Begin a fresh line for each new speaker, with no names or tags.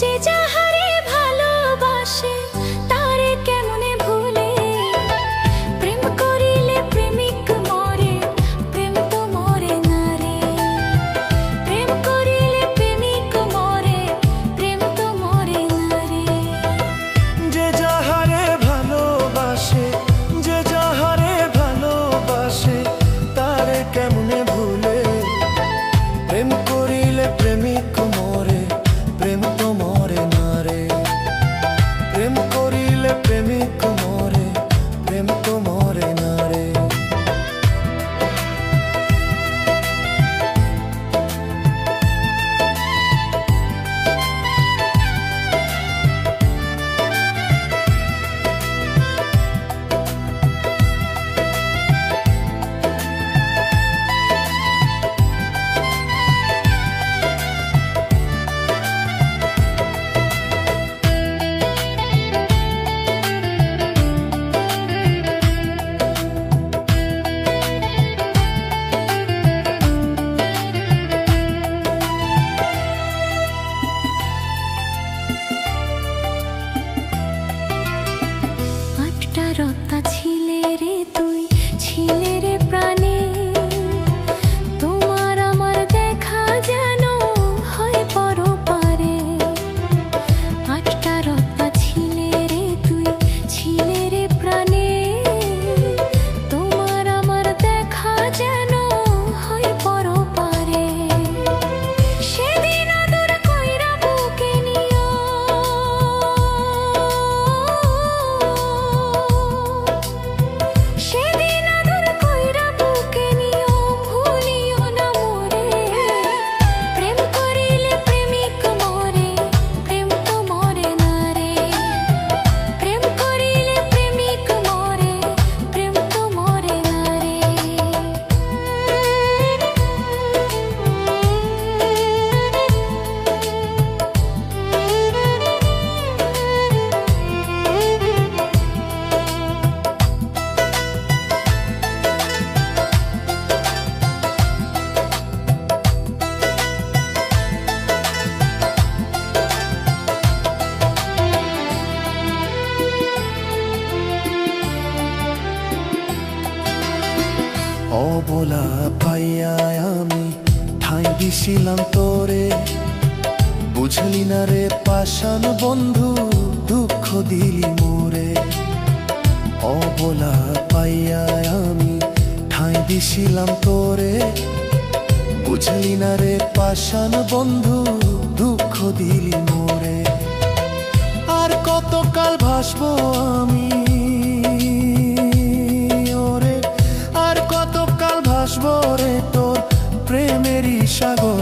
যে যাহারে ভালোবাসে তারে কেমনে ভুলে, প্রেম করিলে প্রেমিক মরে, প্রেম তো মরে না রে। প্রেম করিলে প্রেমিক মরে, প্রেম তো মরে না রে।
যে যাহারে ভালোবাসে, যে যাহারে ভালোবাসে তারে কেমনে ভুলে, প্রেম করিলে প্রেমিক মরে, প্রেম তো মরে না রে। প্রেম করিলে প্রেমিক মরে, প্রেম তো মরে না রে।
আটটা রত্তা ছিলে রে তুই, ছিলে রে প্রাণে, তোমার আমার দেখা যেন হয় পরপারে। আটটা রত্তা ছিলে রে তুই, ছিলে রে প্রাণে, তোমার আমার দেখা যেন হয় পরপারে। সেদিন আদর কইরা বুকে নিও, সেদিন আদর কইরা বুকে নিও, ভুলিও না মোরে। প্রেম করিলে প্রেমিক মরে, প্রেম তো মরে না রে। প্রেম করিলে প্রেমিক মরে, প্রেম তো মরে না রে।
অবলা পাইয়া আমি ঠাঁই দিছিলাম তোরে, বুঝলি না রে পাষাণ বন্ধু, দুঃখ দিলি মোরে। অবলা পাইয়া আমি ঠাঁই দিছিলাম তোরে, বুঝলি না রে পাষাণ বন্ধু, দুঃখ দিলি মোরে। আর কতকাল ভাসবো আমি ওরে, আর কতকাল ভাসবো রে তোর প্রেমেরই সাগর।